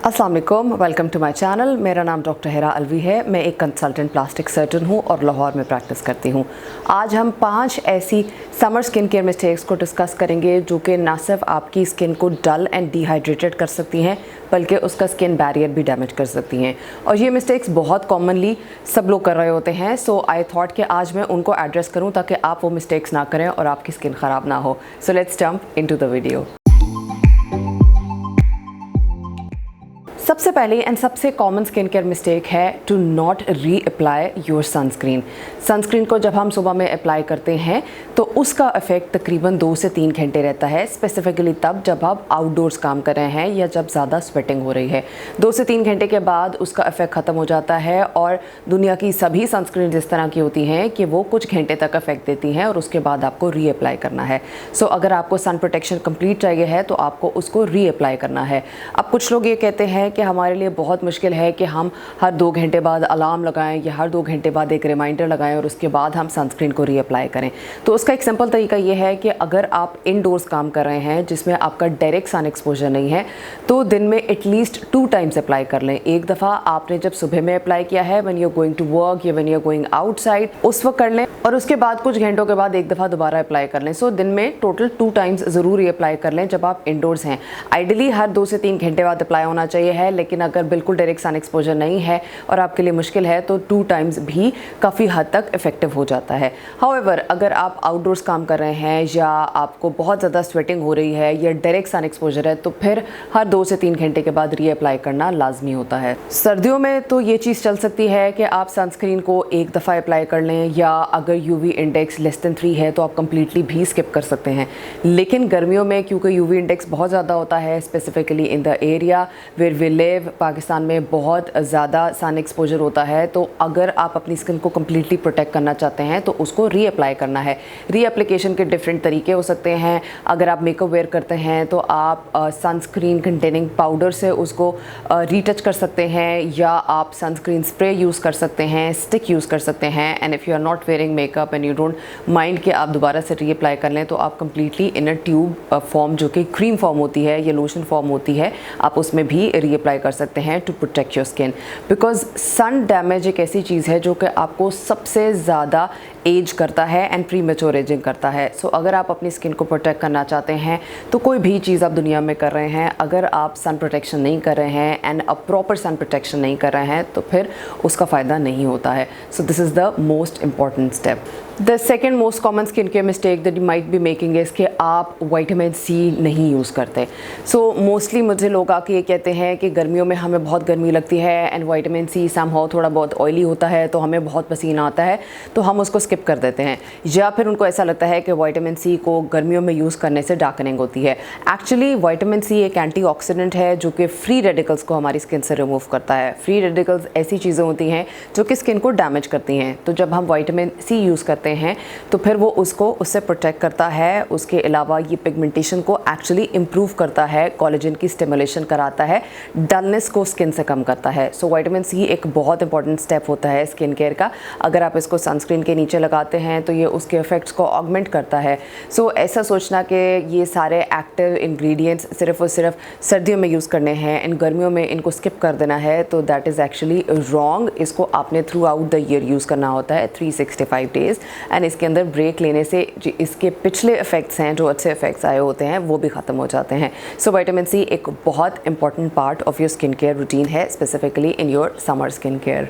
अस्सलाम वालेकुम, welcome to my channel. मेरा नाम डॉक्टर हिरा अलवी है। मैं एक कंसल्टेंट प्लास्टिक सर्जन हूँ और लाहौर में प्रैक्टिस करती हूँ। आज हम 5 ऐसी समर स्किन केयर मिस्टेक्स को डिस्कस करेंगे जो कि ना सिर्फ आपकी स्किन को डल एंड डिहाइड्रेटेड कर सकती हैं बल्कि उसका स्किन बैरियर भी डैमेज कर सकती हैं। और ये मिस्टेक्स बहुत कॉमनली सब लोग कर रहे होते हैं। सो आई थॉट कि आज मैं उनको एड्रेस करूँ ताकि आप वो मिस्टेक्स ना करें और आपकी स्किन ख़राब ना हो। So let's jump into the video. सबसे पहले एंड सबसे कॉमन स्किन केयर मिस्टेक है टू नॉट री अप्लाई योर सनस्क्रीन। सनस्क्रीन को जब हम सुबह में अप्लाई करते हैं तो उसका इफेक्ट तकरीबन 2 से 3 घंटे रहता है, स्पेसिफिकली तब जब आप आउटडोर्स काम कर रहे हैं या जब ज़्यादा स्वेटिंग हो रही है। 2 से 3 घंटे के बाद उसका इफेक्ट ख़त्म हो जाता है और दुनिया की सभी सनस्क्रीन इस तरह की होती हैं कि वो कुछ घंटे तक इफेक्ट देती हैं और उसके बाद आपको री अप्लाई करना है। सो अगर आपको सन प्रोटेक्शन कंप्लीट चाहिए है तो आपको उसको री अप्लाई करना है। अब कुछ लोग ये कहते हैं कि हमारे लिए बहुत मुश्किल है कि हम हर 2 घंटे बाद अलार्म लगाएं या हर 2 घंटे बाद एक रिमाइंडर लगाएं और उसके बाद हम सनस्क्रीन को रीअप्लाई करें। तो उसका एक सिंपल तरीका ये है कि अगर आप इनडोर्स काम कर रहे हैं जिसमें आपका डायरेक्ट सन एक्सपोजर नहीं है तो दिन में एटलीस्ट 2 टाइम्स अप्लाई कर लें। एक दफ़ा आपने जब सुबह में अप्लाई किया है when you are going to work या when you are going outside उस वक्त कर लें और उसके बाद कुछ घंटों के बाद एक दफ़ा दोबारा अप्लाई कर लें। सो दिन में टोटल 2 टाइम्स ज़रूर रीअप्लाई कर लें जब आप इंडोर्स हैं। आइडियली हर 2 से 3 घंटे बाद अप्लाई होना चाहिए है, लेकिन अगर बिल्कुल डायरेक्ट सन एक्सपोजर नहीं है और आपके लिए मुश्किल है तो 2 टाइम्स भी काफ़ी हद तक इफेक्टिव हो जाता है। हाउएवर अगर आप आउटडोर्स काम कर रहे हैं या आपको बहुत ज़्यादा स्वेटिंग हो रही है या डायरेक्ट सन एक्सपोजर है तो फिर हर 2 से 3 घंटे के बाद रीअप्लाई करना लाजमी होता है। सर्दियों में तो ये चीज़ चल सकती है कि आप सनस्क्रीन को एक दफ़ा अप्लाई कर लें या अगर यूवी इंडेक्स लेस देन 3 है तो आप कम्प्लीटली भी स्किप कर सकते हैं। लेकिन गर्मियों में क्योंकि यूवी इंडेक्स बहुत ज़्यादा होता है, specifically in the area where we live, Pakistan में बहुत ज़्यादा सन एक्सपोजर होता है, तो अगर आप अपनी स्किन को कम्प्लीटली प्रोटेक्ट करना चाहते हैं तो उसको रीअप्लाई करना है। रीअप्लीकेशन के डिफरेंट तरीके हो सकते हैं। अगर आप मेकअप वेयर करते हैं तो आप सनस्क्रीन कंटेनिंग पाउडर से उसको रीटच कर सकते हैं या आप सनस्क्रीन स्प्रे यूज़ कर सकते हैं, स्टिक यूज़ कर सकते हैं। And if you are not wearing makeup and you don't mind कि आप दोबारा से रीअप्लाई कर लें तो आप completely in a tube form जो कि क्रीम फॉर्म होती है या लोशन फॉर्म होती है आप उसमें भी रीअप्लाई कर सकते हैं to protect your skin. Because sun damage एक ऐसी चीज़ है जो कि आपको सबसे ज़्यादा एज करता है एंड प्री मैच्योर एजिंग करता है। सो अगर आप अपनी स्किन को प्रोटेक्ट करना चाहते हैं तो कोई भी चीज़ आप दुनिया में कर रहे हैं, अगर आप सन प्रोटेक्शन नहीं कर रहे हैं and a proper sun protection नहीं कर रहे हैं तो फिर उसका फ़ायदा नहीं होता है। So this is the most important step. The second most common skin care mistake that you might be making is कि आप विटामिन सी नहीं यूज़ करते। सो मोस्टली मुझे लोग आके ये कहते हैं कि गर्मियों में हमें बहुत गर्मी लगती है एंड विटामिन सी समहाउ थोड़ा बहुत ऑयली होता है तो हमें बहुत पसीना आता है तो हम उसको स्किप कर देते हैं, या फिर उनको ऐसा लगता है कि विटामिन सी को गर्मियों में यूज़ करने से डार्कनिंग होती है। एक्चुअली विटामिन सी एक एंटीऑक्सीडेंट है जो कि फ्री रेडिकल्स को हमारी स्किन से रिमूव करता है। फ्री रेडिकल्स ऐसी चीज़ें होती हैं जो कि स्किन को डैमेज करती हैं, तो जब हम विटामिन सी यूज़ करते हैं तो फिर वो उससे प्रोटेक्ट करता है। उसके अलावा ये पिगमेंटेशन को एक्चुअली इम्प्रूव करता है, कोलेजन की स्टिमुलेशन कराता है, डलनेस को स्किन से कम करता है। सो विटामिन सी एक बहुत इंपॉर्टेंट स्टेप होता है स्किन केयर का। अगर आप इसको सनस्क्रीन के नीचे लगाते हैं तो ये उसके इफेक्ट्स को ऑगमेंट करता है। सो ऐसा सोचना कि ये सारे एक्टिव इंग्रेडिएंट्स सिर्फ और सिर्फ सर्दियों में यूज़ करने हैं एंड गर्मियों में इनको स्किप कर देना है तो दैट इज़ एक्चुअली रॉन्ग। इसको आपने through out the year use करना होता है 365 डेज़ एंड इसके अंदर ब्रेक लेने से इसके पिछले इफेक्ट्स हैं जो अच्छे इफेक्ट्स आए होते हैं वो भी ख़त्म हो जाते हैं। सो विटामिन सी एक बहुत important part of your skin care routine है, specifically in your summer skin care.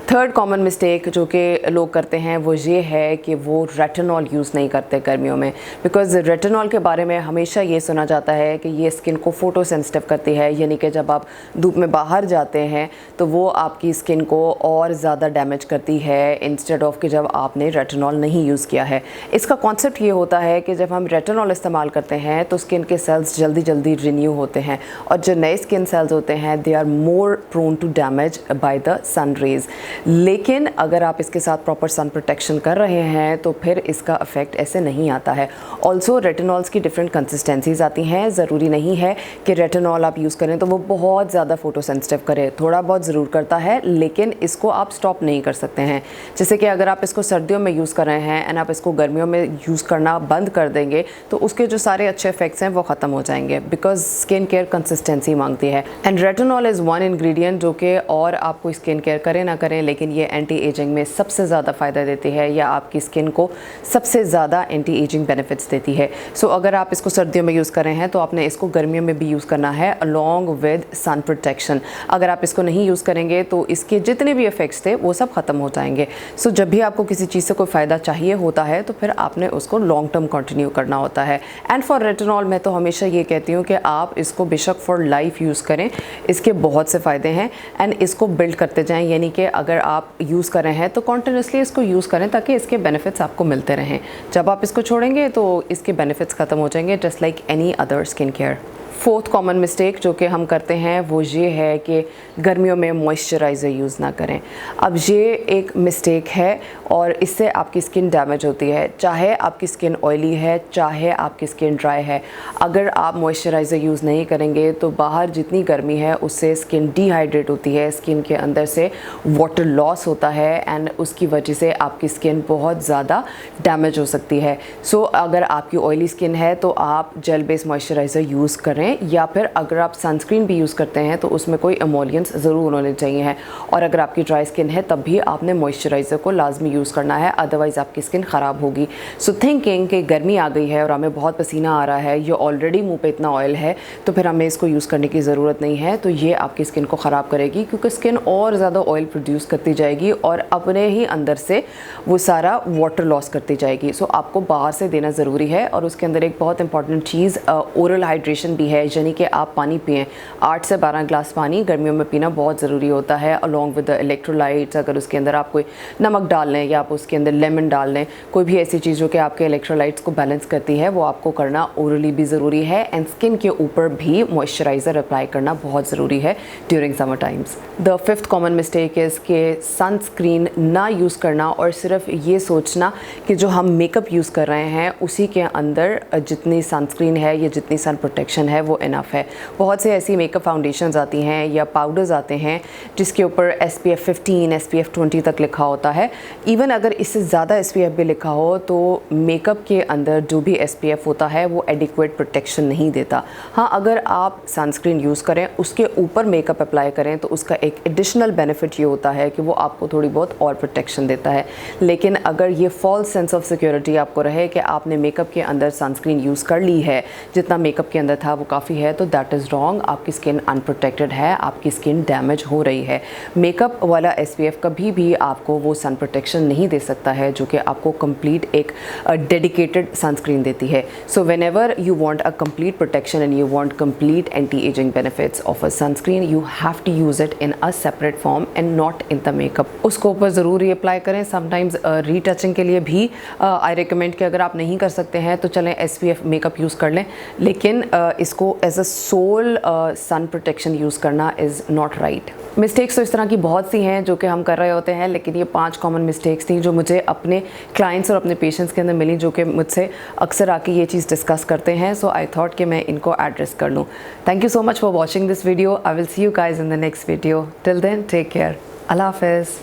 Third common mistake जो कि लोग करते हैं वो ये है कि वो रेटिनॉल यूज़ नहीं करते गर्मियों में। बिकॉज़ रेटिनॉल के बारे में हमेशा ये सुना जाता है कि ये स्किन को फ़ोटो सेंसिटिव करती है, यानी कि जब आप धूप में बाहर जाते हैं तो वो आपकी स्किन को और ज़्यादा डैमेज करती है इंस्टेड ऑफ कि जब आपने रेटिनॉल नहीं यूज़ किया है। इसका कॉन्सेप्ट ये होता है कि जब हम रेटिनॉल इस्तेमाल करते हैं तो स्किन के सेल्स जल्दी जल्दी रिन्यू होते हैं और जो नए स्किन सेल्स होते हैं they are more prone to damage by the sun rays. लेकिन अगर आप इसके साथ प्रॉपर सन प्रोटेक्शन कर रहे हैं तो फिर इसका इफेक्ट ऐसे नहीं आता है। ऑल्सो रेटिनॉल्स की डिफरेंट कंसिस्टेंसीज आती हैं। ज़रूरी नहीं है कि रेटिनॉल आप यूज़ करें तो वो बहुत ज़्यादा फोटो सेंसिटिव करे, थोड़ा बहुत ज़रूर करता है, लेकिन इसको आप स्टॉप नहीं कर सकते हैं। जैसे कि अगर आप इसको सर्दियों में यूज़ कर रहे हैं एंड आप इसको गर्मियों में यूज़ करना बंद कर देंगे तो उसके जो सारे अच्छे इफेक्ट्स हैं वो ख़त्म हो जाएंगे, बिकॉज स्किन केयर कंसिस्टेंसी मांगती है। And retinol is one ingredient जो कि और आपको स्किन केयर करें ना करें, लेकिन ये एंटी एजिंग में सबसे ज़्यादा फ़ायदा देती है या आपकी स्किन को सबसे ज़्यादा एंटी एजिंग बेनिफिट्स देती है। सो अगर आप इसको सर्दियों में यूज़ कर रहे हैं तो आपने इसको गर्मियों में भी यूज़ करना है अलॉन्ग विद सन प्रोटेक्शन। अगर आप इसको नहीं यूज़ करेंगे तो इसके जितने भी इफेक्ट्स थे वो सब ख़त्म हो जाएंगे। सो जब भी आपको किसी चीज़ से कोई फ़ायदा चाहिए होता है तो फिर आपने उसको लॉन्ग टर्म कंटिन्यू करना होता है। एंड फॉर रेटिनॉल मैं तो हमेशा ये कहती हूँ कि आप इसको बेशक फॉर लाइफ यूज़ करें, इसके बहुत से फ़ायदे हैं एंड इसको बिल्ड करते जाएं। यानी कि अगर आप यूज़ कर रहे हैं तो कॉन्टिन्यूसली इसको यूज़ करें ताकि इसके बेनिफिट्स आपको मिलते रहें। जब आप इसको छोड़ेंगे तो इसके बेनिफिट्स ख़त्म हो जाएंगे, just like any other skin care. Fourth common mistake जो कि हम करते हैं वो ये है कि गर्मियों में मॉइस्चराइज़र यूज़ ना करें। अब ये एक मिस्टेक है और इससे आपकी स्किन डैमेज होती है, चाहे आपकी स्किन ऑयली है चाहे आपकी स्किन ड्राई है। अगर आप मॉइस्चराइज़र यूज़ नहीं करेंगे तो बाहर जितनी गर्मी है उससे स्किन डिहाइड्रेट होती है, स्किन के अंदर से वाटर लॉस होता है एंड उसकी वजह से आपकी स्किन बहुत ज़्यादा डैमेज हो सकती है। सो अगर आपकी ऑयली स्किन है तो आप जेल बेस्ड मॉइस्चराइज़र यूज़ करें, या फिर अगर आप सनस्क्रीन भी यूज़ करते हैं तो उसमें कोई एमोलियंस ज़रूर होने चाहिए हैं। और अगर आपकी ड्राई स्किन है तब भी आपने मॉइस्चराइज़र को लाजमी यूज़ करना है, अदरवाइज़ आपकी स्किन ख़राब होगी। सो थिंकिंग कि गर्मी आ गई है और हमें बहुत पसीना आ रहा है, ये ऑलरेडी मुंह पे इतना ऑयल है तो फिर हमें इसको यूज़ करने की ज़रूरत नहीं है, तो ये आपकी स्किन को ख़राब करेगी क्योंकि स्किन और ज़्यादा ऑयल प्रोड्यूस करती जाएगी और अपने ही अंदर से वो सारा वाटर लॉस करती जाएगी। सो आपको बाहर से देना ज़रूरी है। और उसके अंदर एक बहुत इंपॉर्टेंट चीज़ ओरल हाइड्रेशन भी है, यानी कि आप पानी पिएं। 8 से 12 ग्लास पानी गर्मियों में पीना बहुत ज़रूरी होता है, अलॉन्ग विद द इलेक्ट्रोलाइट्स। अगर उसके अंदर आप कोई नमक डाल लें या आप उसके अंदर लेमन डाल लें, कोई भी ऐसी चीज़ जो कि आपके इलेक्ट्रोलाइट्स को बैलेंस करती है, वो आपको करना ओरली भी ज़रूरी है। एंड स्किन के ऊपर भी मॉइस्चराइज़र अप्लाई करना बहुत ज़रूरी है during summer times. The fifth common mistake is कि सनस्क्रीन ना यूज़ करना और सिर्फ ये सोचना कि जो हम मेकअप यूज़ कर रहे हैं उसी के अंदर जितनी सनस्क्रीन है या जितनी सन प्रोटेक्शन है वो इनफ है। बहुत से ऐसी मेकअप फाउंडेशंस आती हैं या पाउडर्स आते हैं जिसके ऊपर SPF 15 SPF 20 तक लिखा होता है। इवन अगर इससे ज़्यादा SPF भी लिखा हो तो मेकअप के अंदर जो भी SPF होता है वो एडिक्वेट प्रोटेक्शन नहीं देता। हाँ, अगर आप सनस्क्रीन यूज़ करें उसके ऊपर मेकअप अप्लाई करें तो उसका एक एडिशनल बेनिफिट ये होता है कि वो आपको थोड़ी बहुत और प्रोटेक्शन देता है। लेकिन अगर ये फॉल्स सेंस ऑफ सिक्योरिटी आपको रहे कि आपने मेकअप के अंदर सनस्क्रीन यूज़ कर ली है, जितना मेकअप के अंदर था वो काफ़ी है, तो दैट इज़ रॉन्ग। आपकी स्किन अनप्रोटेक्टेड है, आपकी स्किन डैमेज हो रही है। मेकअप वाला SPF कभी भी आपको वो सन प्रोटेक्शन नहीं दे सकता है जो कि आपको कंप्लीट एक डेडिकेटेड सनस्क्रीन देती है। So whenever you want a complete protection and you want complete anti ageing benefits of a sunscreen, you have to use it in a separate form and not in the makeup. उसको ऊपर ज़रूर apply करें। Sometimes retouching के लिए भी I recommend कि अगर आप नहीं कर सकते हैं तो चलें SPF मेकअप यूज़ कर लें, लेकिन इसको as a sole sun protection use करना इज़ नॉट राइट। मिस्टेक्स तो इस तरह की बहुत सी हैं जो कि हम कर रहे होते हैं, लेकिन ये 5 कॉमन मिस्टेक्स थी जो मुझे अपने क्लाइंट्स और अपने पेशेंट्स के अंदर मिली, जो कि मुझसे अक्सर आके ये चीज़ डिस्कस करते हैं। सो आई थॉट कि मैं इनको एड्रेस कर लूँ। Thank you so much for watching this video. I will see you guys in the next video. Till then take care. अल्लाह हाफ़िज़।